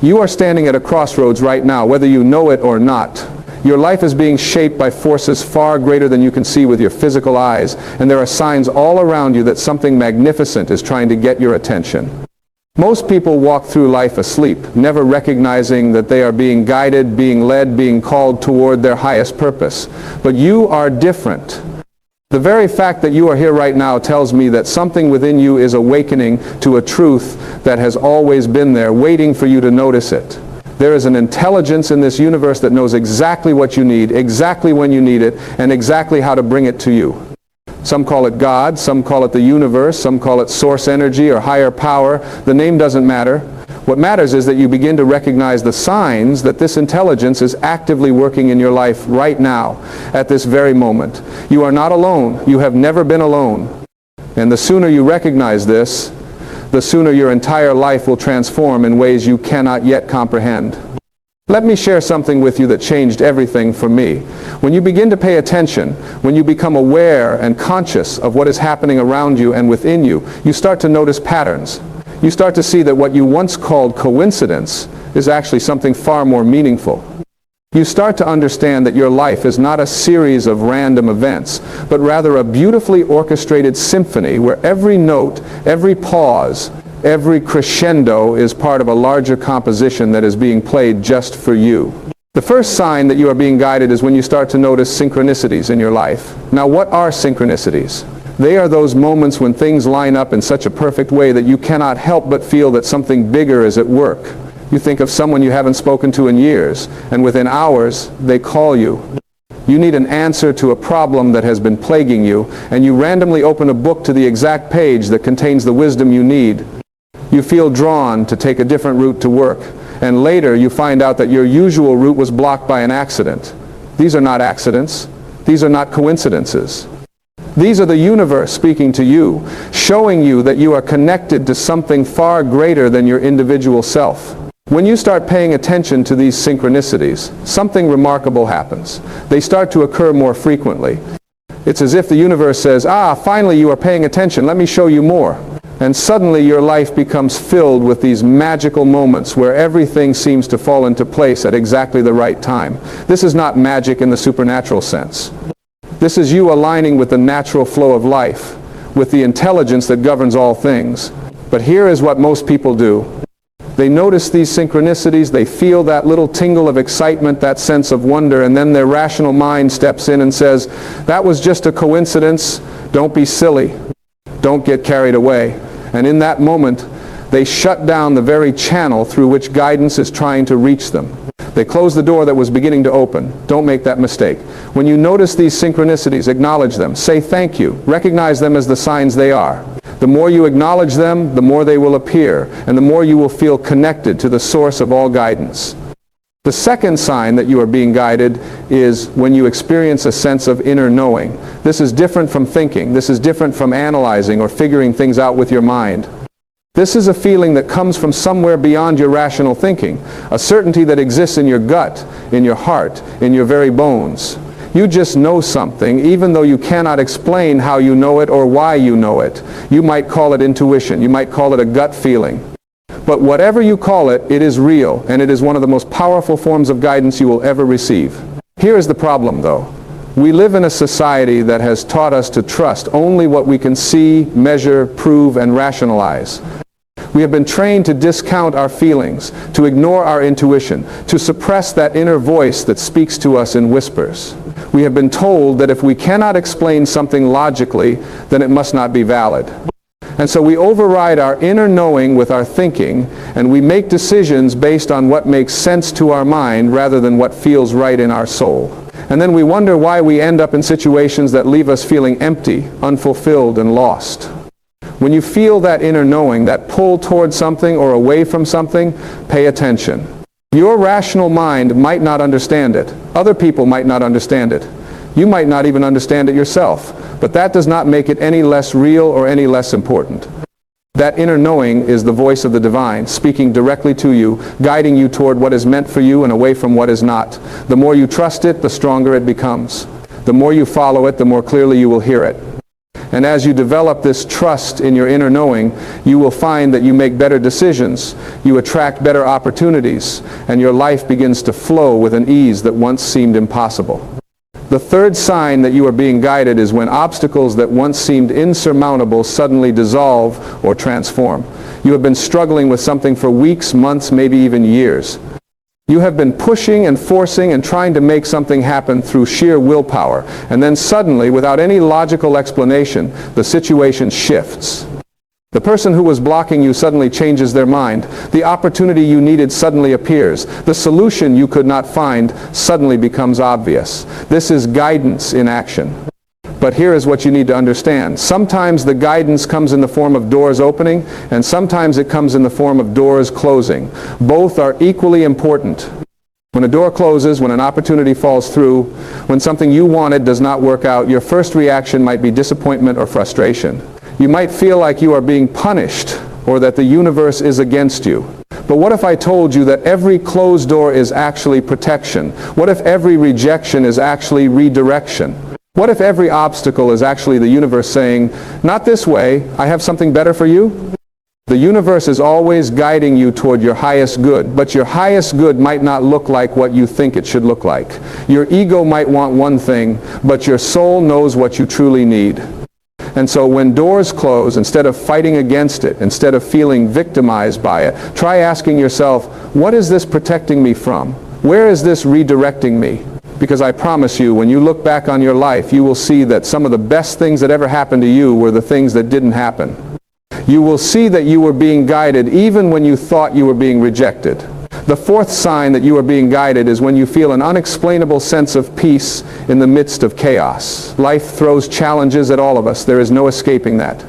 You are standing at a crossroads right now, whether you know it or not. Your life is being shaped by forces far greater than you can see with your physical eyes, and there are signs all around you that something magnificent is trying to get your attention. Most people walk through life asleep, never recognizing that they are being guided, being led, being called toward their highest purpose. But you are different. The very fact that you are here right now tells me that something within you is awakening to a truth that has always been there, waiting for you to notice it. There is an intelligence in this universe that knows exactly what you need, exactly when you need it, and exactly how to bring it to you. Some call it God, some call it the universe, some call it source energy or higher power. The name doesn't matter. What matters is that you begin to recognize the signs that this intelligence is actively working in your life right now, at this very moment. You are not alone. You have never been alone. And the sooner you recognize this, the sooner your entire life will transform in ways you cannot yet comprehend. Let me share something with you that changed everything for me. When you begin to pay attention, when you become aware and conscious of what is happening around you and within you, you start to notice patterns. You start to see that what you once called coincidence is actually something far more meaningful. You start to understand that your life is not a series of random events, but rather a beautifully orchestrated symphony where every note, every pause, every crescendo is part of a larger composition that is being played just for you. The first sign that you are being guided is when you start to notice synchronicities in your life. Now, what are synchronicities? They are those moments when things line up in such a perfect way that you cannot help but feel that something bigger is at work. You think of someone you haven't spoken to in years, and within hours, they call you. You need an answer to a problem that has been plaguing you, and you randomly open a book to the exact page that contains the wisdom you need. You feel drawn to take a different route to work, and later you find out that your usual route was blocked by an accident. These are not accidents. These are not coincidences. These are the universe speaking to you, showing you that you are connected to something far greater than your individual self. When you start paying attention to these synchronicities, something remarkable happens. They start to occur more frequently. It's as if the universe says, finally you are paying attention, let me show you more. And suddenly your life becomes filled with these magical moments where everything seems to fall into place at exactly the right time. This is not magic in the supernatural sense. This is you aligning with the natural flow of life, with the intelligence that governs all things. But here is what most people do. They notice these synchronicities, they feel that little tingle of excitement, that sense of wonder, and then their rational mind steps in and says, that was just a coincidence, don't be silly, don't get carried away. And in that moment, they shut down the very channel through which guidance is trying to reach them. They close the door that was beginning to open. Don't make that mistake. When you notice these synchronicities, acknowledge them. Say thank you. Recognize them as the signs they are. The more you acknowledge them, the more they will appear, and the more you will feel connected to the source of all guidance. The second sign that you are being guided is when you experience a sense of inner knowing. This is different from thinking. This is different from analyzing or figuring things out with your mind. This is a feeling that comes from somewhere beyond your rational thinking, a certainty that exists in your gut, in your heart, in your very bones. You just know something, even though you cannot explain how you know it or why you know it. You might call it intuition. You might call it a gut feeling. But whatever you call it, it is real, and it is one of the most powerful forms of guidance you will ever receive. Here is the problem, though. We live in a society that has taught us to trust only what we can see, measure, prove, and rationalize. We have been trained to discount our feelings, to ignore our intuition, to suppress that inner voice that speaks to us in whispers. We have been told that if we cannot explain something logically, then it must not be valid. And so we override our inner knowing with our thinking, and we make decisions based on what makes sense to our mind rather than what feels right in our soul. And then we wonder why we end up in situations that leave us feeling empty, unfulfilled, and lost. When you feel that inner knowing, that pull towards something or away from something, pay attention. Your rational mind might not understand it. Other people might not understand it. You might not even understand it yourself. But that does not make it any less real or any less important. That inner knowing is the voice of the divine, speaking directly to you, guiding you toward what is meant for you and away from what is not. The more you trust it, the stronger it becomes. The more you follow it, the more clearly you will hear it. And as you develop this trust in your inner knowing, you will find that you make better decisions, you attract better opportunities, and your life begins to flow with an ease that once seemed impossible. The third sign that you are being guided is when obstacles that once seemed insurmountable suddenly dissolve or transform. You have been struggling with something for weeks, months, maybe even years. You have been pushing and forcing and trying to make something happen through sheer willpower, and then suddenly, without any logical explanation, the situation shifts. The person who was blocking you suddenly changes their mind. The opportunity you needed suddenly appears. The solution you could not find suddenly becomes obvious. This is guidance in action. But here is what you need to understand. Sometimes the guidance comes in the form of doors opening, and sometimes it comes in the form of doors closing. Both are equally important. When a door closes, when an opportunity falls through, when something you wanted does not work out, your first reaction might be disappointment or frustration. You might feel like you are being punished or that the universe is against you. But what if I told you that every closed door is actually protection? What if every rejection is actually redirection? What if every obstacle is actually the universe saying, "Not this way, I have something better for you"? The universe is always guiding you toward your highest good, but your highest good might not look like what you think it should look like. Your ego might want one thing, but your soul knows what you truly need. And so when doors close, instead of fighting against it, instead of feeling victimized by it, try asking yourself, what is this protecting me from? Where is this redirecting me? Because I promise you, when you look back on your life, you will see that some of the best things that ever happened to you were the things that didn't happen. You will see that you were being guided even when you thought you were being rejected. The fourth sign that you are being guided is when you feel an unexplainable sense of peace in the midst of chaos. Life throws challenges at all of us. There is no escaping that.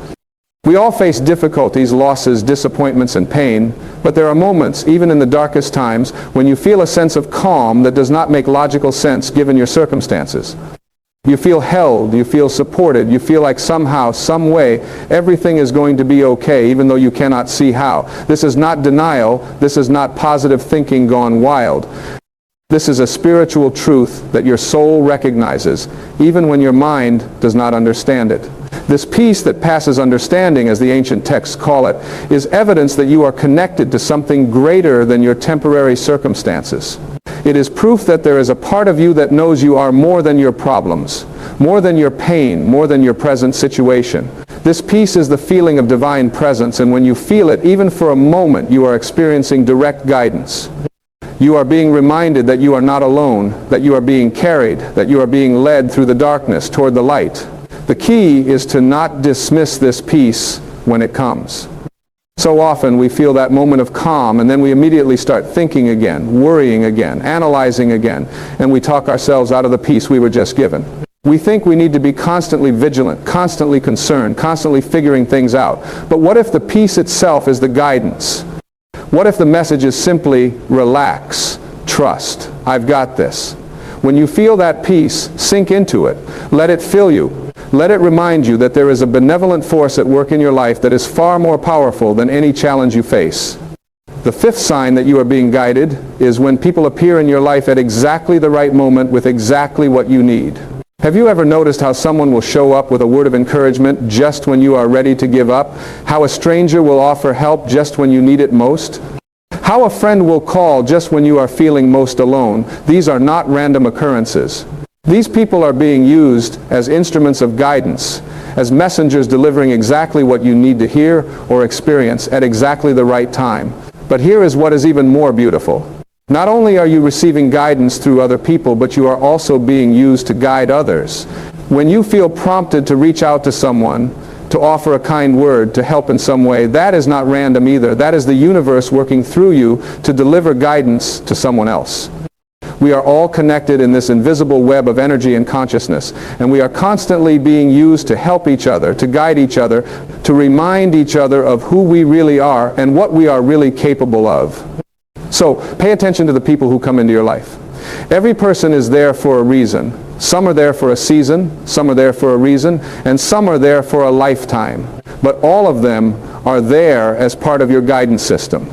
We all face difficulties, losses, disappointments, and pain, but there are moments, even in the darkest times, when you feel a sense of calm that does not make logical sense given your circumstances. You feel held, you feel supported, you feel like somehow, some way, everything is going to be okay, even though you cannot see how. This is not denial, this is not positive thinking gone wild. This is a spiritual truth that your soul recognizes, even when your mind does not understand it. This peace that passes understanding, as the ancient texts call it, is evidence that you are connected to something greater than your temporary circumstances. It is proof that there is a part of you that knows you are more than your problems, more than your pain, more than your present situation. This peace is the feeling of divine presence, and when you feel it, even for a moment, you are experiencing direct guidance. You are being reminded that you are not alone, that you are being carried, that you are being led through the darkness toward the light. The key is to not dismiss this peace when it comes. So often we feel that moment of calm, and then we immediately start thinking again, worrying again, analyzing again, and we talk ourselves out of the peace we were just given. We think we need to be constantly vigilant, constantly concerned, constantly figuring things out. But what if the peace itself is the guidance? What if the message is simply relax, trust, I've got this? When you feel that peace, sink into it. Let it fill you. Let it remind you that there is a benevolent force at work in your life that is far more powerful than any challenge you face. The fifth sign that you are being guided is when people appear in your life at exactly the right moment with exactly what you need. Have you ever noticed how someone will show up with a word of encouragement just when you are ready to give up? How a stranger will offer help just when you need it most? How a friend will call just when you are feeling most alone? These are not random occurrences. These people are being used as instruments of guidance, as messengers delivering exactly what you need to hear or experience at exactly the right time. But here is what is even more beautiful. Not only are you receiving guidance through other people, but you are also being used to guide others. When you feel prompted to reach out to someone, to offer a kind word, to help in some way, that is not random either. That is the universe working through you to deliver guidance to someone else. We are all connected in this invisible web of energy and consciousness, and we are constantly being used to help each other, to guide each other, to remind each other of who we really are and what we are really capable of. So pay attention to the people who come into your life. Every person is there for a reason. Some are there for a season, some are there for a reason, and some are there for a lifetime. But all of them are there as part of your guidance system.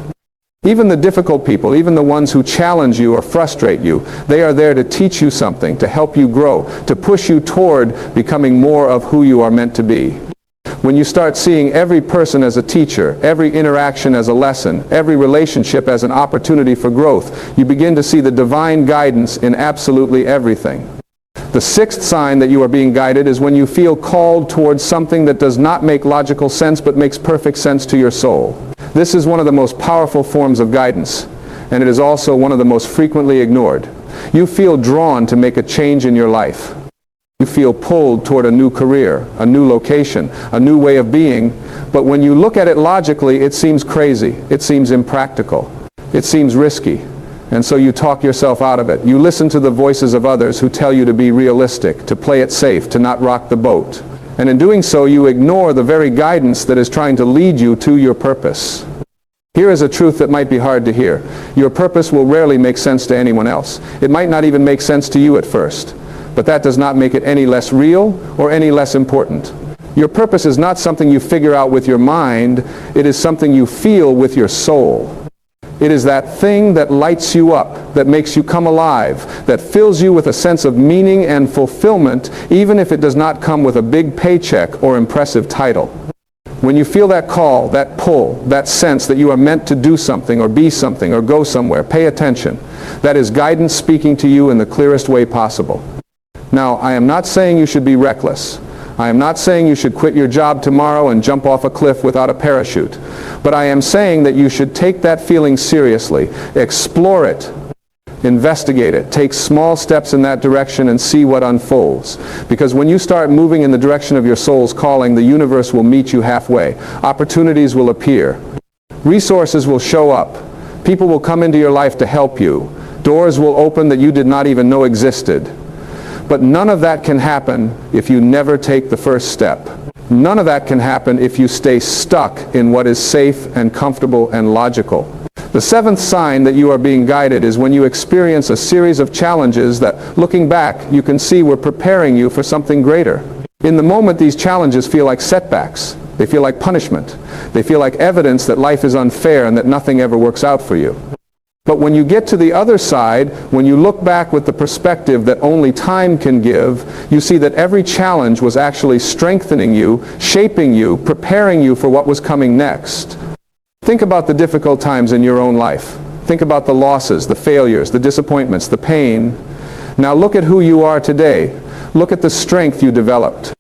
Even the difficult people, even the ones who challenge you or frustrate you, they are there to teach you something, to help you grow, to push you toward becoming more of who you are meant to be. When you start seeing every person as a teacher, every interaction as a lesson, every relationship as an opportunity for growth, you begin to see the divine guidance in absolutely everything. The sixth sign that you are being guided is when you feel called towards something that does not make logical sense but makes perfect sense to your soul. This is one of the most powerful forms of guidance, and it is also one of the most frequently ignored. You feel drawn to make a change in your life. You feel pulled toward a new career, a new location, a new way of being, but when you look at it logically, it seems crazy, it seems impractical, it seems risky, and so you talk yourself out of it. You listen to the voices of others who tell you to be realistic, to play it safe, to not rock the boat. And in doing so, you ignore the very guidance that is trying to lead you to your purpose. Here is a truth that might be hard to hear. Your purpose will rarely make sense to anyone else. It might not even make sense to you at first. But that does not make it any less real or any less important. Your purpose is not something you figure out with your mind. It is something you feel with your soul. It is that thing that lights you up, that makes you come alive, that fills you with a sense of meaning and fulfillment, even if it does not come with a big paycheck or impressive title. When you feel that call, that pull, that sense that you are meant to do something or be something or go somewhere, pay attention. That is guidance speaking to you in the clearest way possible. Now, I am not saying you should be reckless. I am not saying you should quit your job tomorrow and jump off a cliff without a parachute. But I am saying that you should take that feeling seriously, explore it, investigate it, take small steps in that direction and see what unfolds. Because when you start moving in the direction of your soul's calling, the universe will meet you halfway. Opportunities will appear. Resources will show up. People will come into your life to help you. Doors will open that you did not even know existed. But none of that can happen if you never take the first step. None of that can happen if you stay stuck in what is safe and comfortable and logical. The seventh sign that you are being guided is when you experience a series of challenges that, looking back, you can see were preparing you for something greater. In the moment, these challenges feel like setbacks. They feel like punishment. They feel like evidence that life is unfair and that nothing ever works out for you. But when you get to the other side, when you look back with the perspective that only time can give, you see that every challenge was actually strengthening you, shaping you, preparing you for what was coming next. Think about the difficult times in your own life. Think about the losses, the failures, the disappointments, the pain. Now look at who you are today. Look at the strength you developed.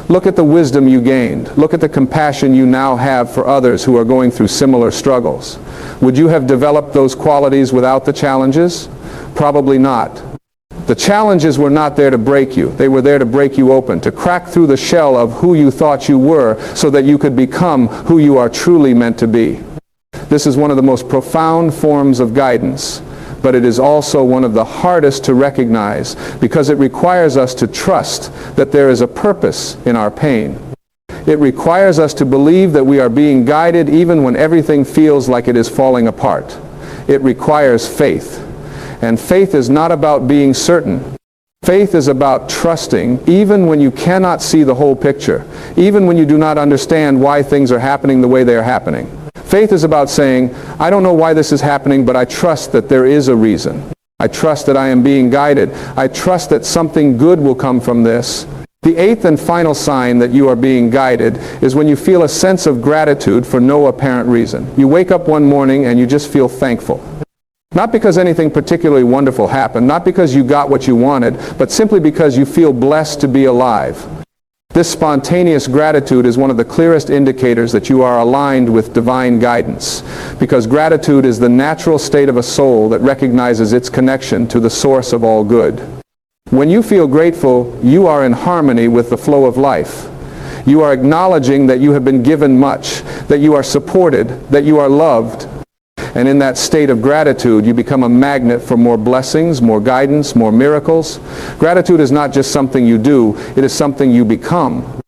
Look at the wisdom you gained. Look at the compassion you now have for others who are going through similar struggles. Would you have developed those qualities without the challenges? Probably not. The challenges were not there to break you. They were there to break you open, to crack through the shell of who you thought you were so that you could become who you are truly meant to be. This is one of the most profound forms of guidance, but it is also one of the hardest to recognize because it requires us to trust that there is a purpose in our pain. It requires us to believe that we are being guided even when everything feels like it is falling apart. It requires faith. And faith is not about being certain. Faith is about trusting even when you cannot see the whole picture, even when you do not understand why things are happening the way they are happening. Faith is about saying, I don't know why this is happening, but I trust that there is a reason. I trust that I am being guided. I trust that something good will come from this. The eighth and final sign that you are being guided is when you feel a sense of gratitude for no apparent reason. You wake up one morning and you just feel thankful. Not because anything particularly wonderful happened, not because you got what you wanted, but simply because you feel blessed to be alive. This spontaneous gratitude is one of the clearest indicators that you are aligned with divine guidance, because gratitude is the natural state of a soul that recognizes its connection to the source of all good. When you feel grateful, you are in harmony with the flow of life. You are acknowledging that you have been given much, that you are supported, that you are loved. And in that state of gratitude, you become a magnet for more blessings, more guidance, more miracles. Gratitude is not just something you do, it is something you become.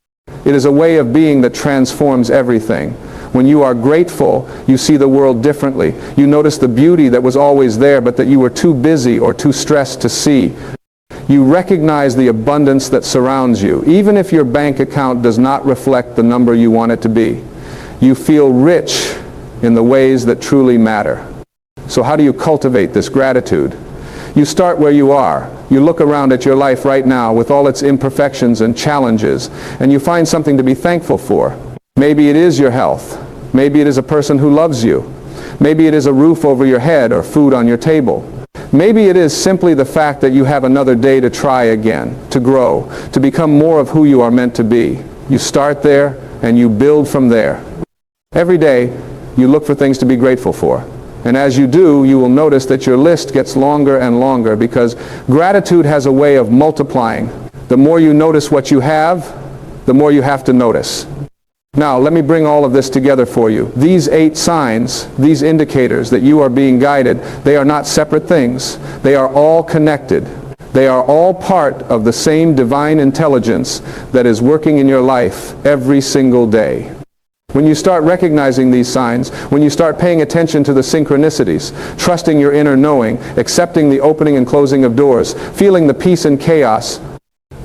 It is a way of being that transforms everything. When you are grateful, you see the world differently. You notice the beauty that was always there, but that you were too busy or too stressed to see. You recognize the abundance that surrounds you, even if your bank account does not reflect the number you want it to be. You feel rich in the ways that truly matter. So how do you cultivate this gratitude? You start where you are. You look around at your life right now with all its imperfections and challenges, and you find something to be thankful for. Maybe it is your health. Maybe it is a person who loves you. Maybe it is a roof over your head or food on your table. Maybe it is simply the fact that you have another day to try again, to grow, to become more of who you are meant to be. You start there and you build from there. Every day you look for things to be grateful for. And as you do, you will notice that your list gets longer and longer, because gratitude has a way of multiplying. The more you notice what you have, the more you have to notice. Now, let me bring all of this together for you. These 8 signs, these indicators that you are being guided, they are not separate things. They are all connected. They are all part of the same divine intelligence that is working in your life every single day. When you start recognizing these signs, when you start paying attention to the synchronicities, trusting your inner knowing, accepting the opening and closing of doors, feeling the peace and chaos,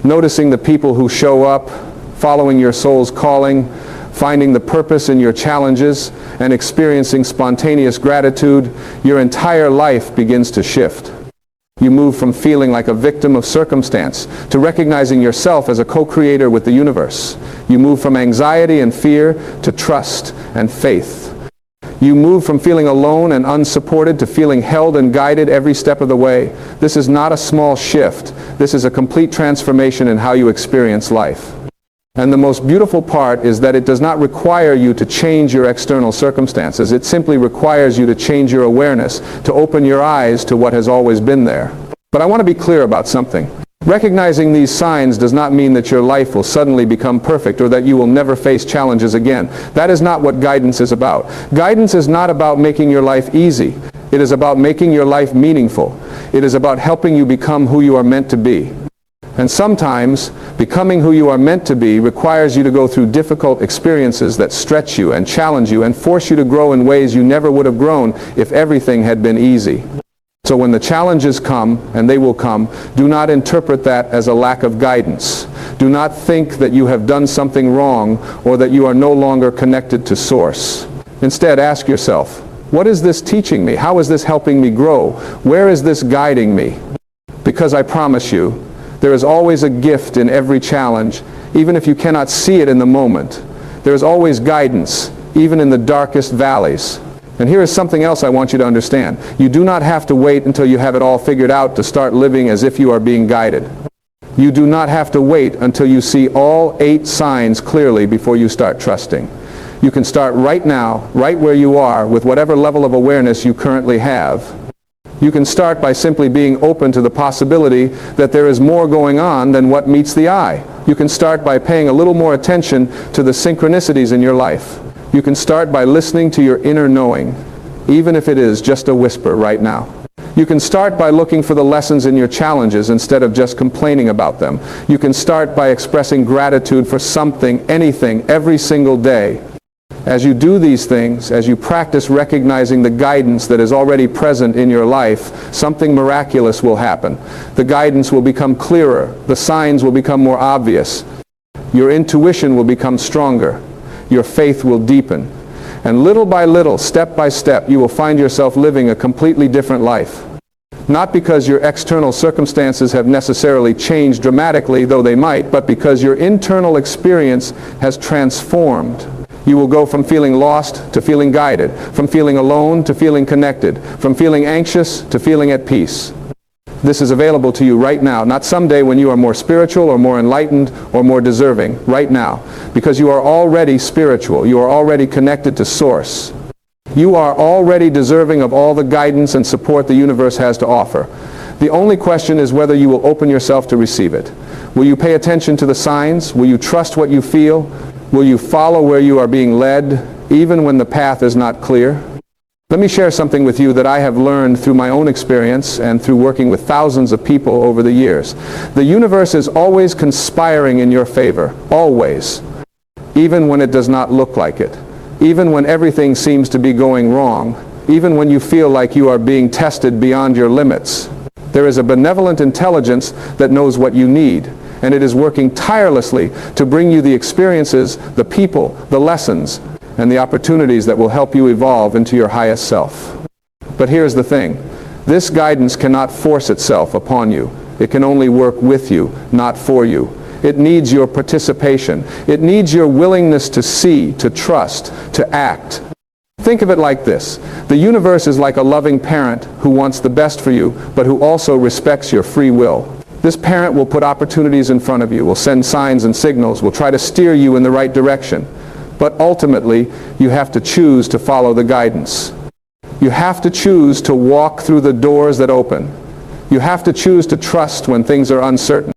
noticing the people who show up, following your soul's calling, finding the purpose in your challenges, and experiencing spontaneous gratitude, your entire life begins to shift. You move from feeling like a victim of circumstance to recognizing yourself as a co-creator with the universe. You move from anxiety and fear to trust and faith. You move from feeling alone and unsupported to feeling held and guided every step of the way. This is not a small shift. This is a complete transformation in how you experience life. And the most beautiful part is that it does not require you to change your external circumstances. It simply requires you to change your awareness, to open your eyes to what has always been there. But I want to be clear about something. Recognizing these signs does not mean that your life will suddenly become perfect or that you will never face challenges again. That is not what guidance is about. Guidance is not about making your life easy. It is about making your life meaningful. It is about helping you become who you are meant to be. And sometimes, becoming who you are meant to be requires you to go through difficult experiences that stretch you and challenge you and force you to grow in ways you never would have grown if everything had been easy. So when the challenges come, and they will come, do not interpret that as a lack of guidance. Do not think that you have done something wrong or that you are no longer connected to Source. Instead, ask yourself, what is this teaching me? How is this helping me grow? Where is this guiding me? Because I promise you, there is always a gift in every challenge, even if you cannot see it in the moment. There is always guidance, even in the darkest valleys. And here is something else I want you to understand. You do not have to wait until you have it all figured out to start living as if you are being guided. You do not have to wait until you see all 8 signs clearly before you start trusting. You can start right now, right where you are, with whatever level of awareness you currently have. You can start by simply being open to the possibility that there is more going on than what meets the eye. You can start by paying a little more attention to the synchronicities in your life. You can start by listening to your inner knowing, even if it is just a whisper right now. You can start by looking for the lessons in your challenges instead of just complaining about them. You can start by expressing gratitude for something, anything, every single day. As you do these things, as you practice recognizing the guidance that is already present in your life, something miraculous will happen. The guidance will become clearer. The signs will become more obvious. Your intuition will become stronger. Your faith will deepen. And little by little, step by step, you will find yourself living a completely different life. Not because your external circumstances have necessarily changed dramatically, though they might, but because your internal experience has transformed. You will go from feeling lost to feeling guided, from feeling alone to feeling connected, from feeling anxious to feeling at peace. This is available to you right now, not someday when you are more spiritual or more enlightened or more deserving, right now, because you are already spiritual, you are already connected to Source. You are already deserving of all the guidance and support the universe has to offer. The only question is whether you will open yourself to receive it. Will you pay attention to the signs? Will you trust what you feel? Will you follow where you are being led, even when the path is not clear? Let me share something with you that I have learned through my own experience and through working with thousands of people over the years. The universe is always conspiring in your favor, always, even when it does not look like it, even when everything seems to be going wrong, even when you feel like you are being tested beyond your limits. There is a benevolent intelligence that knows what you need, and it is working tirelessly to bring you the experiences, the people, the lessons, and the opportunities that will help you evolve into your highest self. But But here's the thing. This guidance cannot force itself upon you. It can only work with you, not for you. It needs your participation. It needs your willingness to see, to trust, to act. Think of it like this. The universe is like a loving parent who wants the best for you, but who also respects your free will. This parent will put opportunities in front of you, will send signs and signals, will try to steer you in the right direction. But ultimately, you have to choose to follow the guidance. You have to choose to walk through the doors that open. You have to choose to trust when things are uncertain.